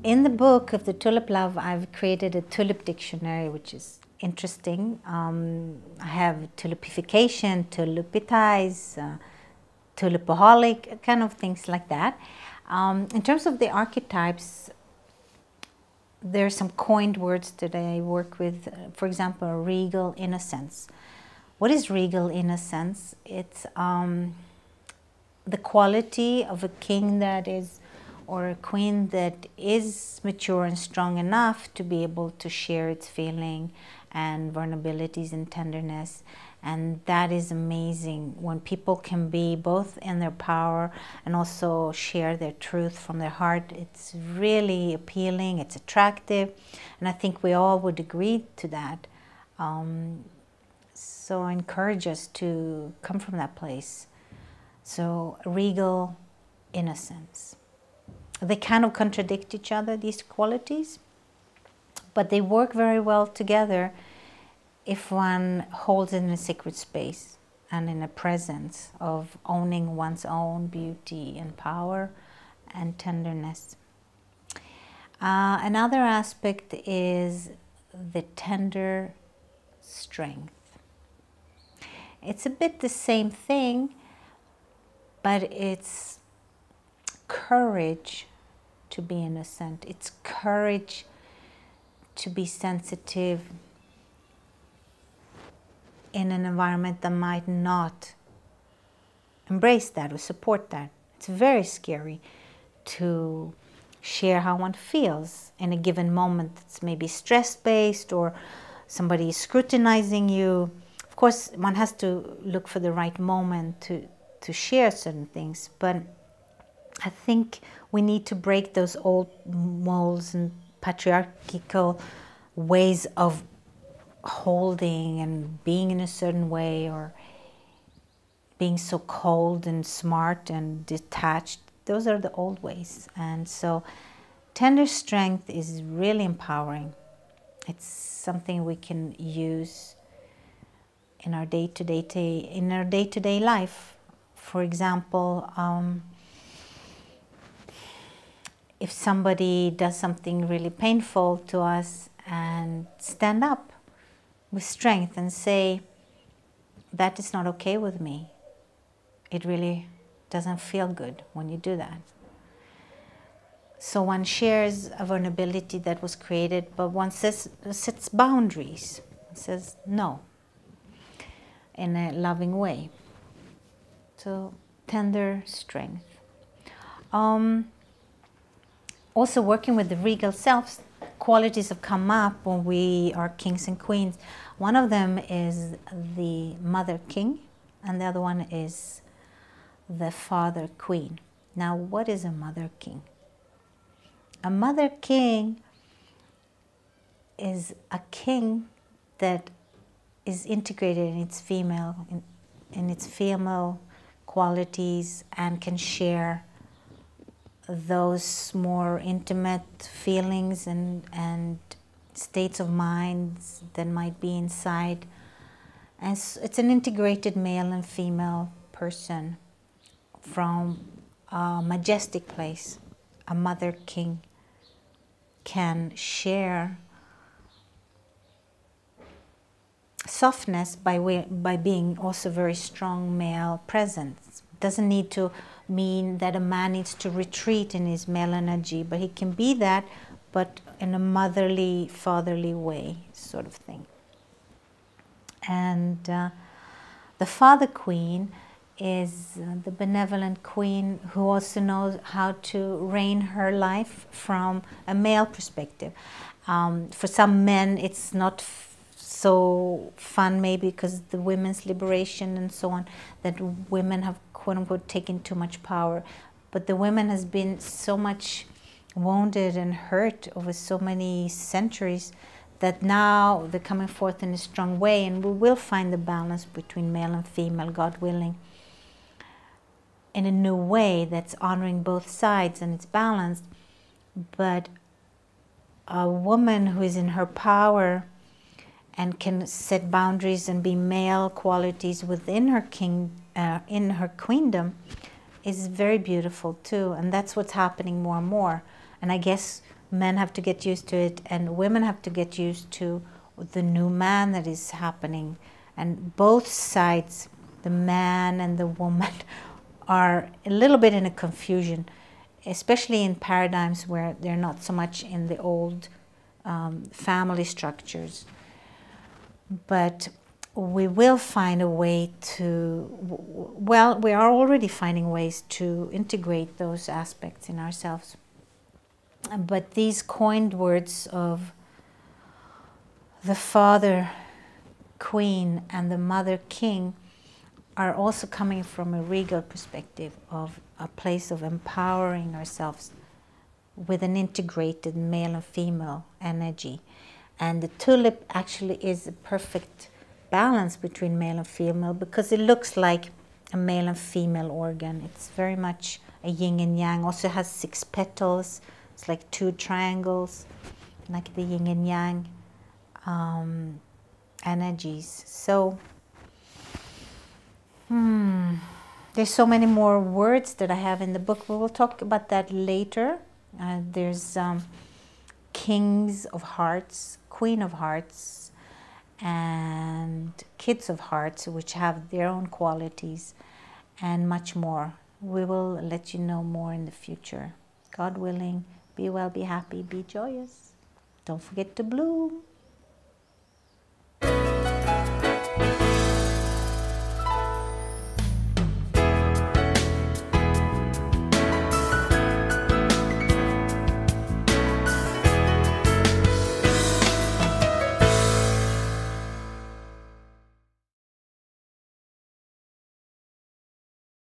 In the book of the Tulip Love, I've created a Tulip Dictionary, which is interesting. I have tulipification, tulipitize, tulipaholic, kind of things like that. In terms of the archetypes, there are some coined words that I work with. For example, Regal Innocence. What is Regal Innocence? It's the quality of a king that is, or a queen that is mature and strong enough to be able to share its feeling and vulnerabilities and tenderness. And that is amazing when people can be both in their power and also share their truth from their heart. It's really appealing, it's attractive, and I think we all would agree to that. So I encourage us to come from that place. So Regal Innocence. They kind of contradict each other, these qualities, but they work very well together if one holds in a sacred space and in a presence of owning one's own beauty and power and tenderness. Another aspect is the tender strength. It's a bit the same thing, but it's courage to be innocent. It's courage to be sensitive in an environment that might not embrace that or support that. It's very scary to share how one feels in a given moment that's maybe stress-based or somebody is scrutinizing you. Of course, one has to look for the right moment to share certain things, but I think we need to break those old molds and patriarchal ways of holding and being in a certain way, or being so cold and smart and detached. Those are the old ways. And so tender strength is really empowering. It's something we can use in our day-to-day life. For example, if somebody does something really painful to us, and stand up with strength and say, that is not okay with me. It really doesn't feel good when you do that. So one shares a vulnerability that was created, but one sets boundaries, says no, in a loving way. So tender strength. Also working with the regal selves, qualities have come up when we are kings and queens. One of them is the mother king, and the other one is the father queen. Now, what is a mother king? A mother king is a king that is integrated in its female, in its female qualities, and can share those more intimate feelings and states of minds that might be inside. And it's an integrated male and female person from a majestic place. A mother king can share softness by being also very strong male presence. Doesn't need to mean that a man needs to retreat in his male energy, but he can be that, but in a motherly, fatherly way, sort of thing. And the father queen is the benevolent queen who also knows how to reign her life from a male perspective. For some men, it's not so fun, maybe because the women's liberation and so on, that women have quote-unquote taken too much power. But the women has been so much wounded and hurt over so many centuries that now they're coming forth in a strong way, and we will find the balance between male and female, God willing, in a new way that's honoring both sides and it's balanced. But a woman who is in her power and can set boundaries and be male qualities within her in her queendom is very beautiful too. And that's what's happening more and more. And I guess Men have to get used to it, and women have to get used to the new man that is happening. And both sides, the man and the woman, are a little bit in a confusion, especially in paradigms where they're not so much in the old family structures. But we will find a way to, well, we are already finding ways to integrate those aspects in ourselves. But these coined words of the father queen and the mother king are also coming from a regal perspective of a place of empowering ourselves with an integrated male and female energy. And the tulip actually is a perfect balance between male and female, because it looks like a male and female organ. It's very much a yin and yang. Also has 6 petals. It's like 2 triangles, like the yin and yang energies. So there's so many more words that I have in the book. We will talk about that later. There's kings of hearts, queen of hearts, and kids of hearts, which have their own qualities, and much more. We will let you know more in the future. God willing, be well, be happy, be joyous. Don't forget to bloom.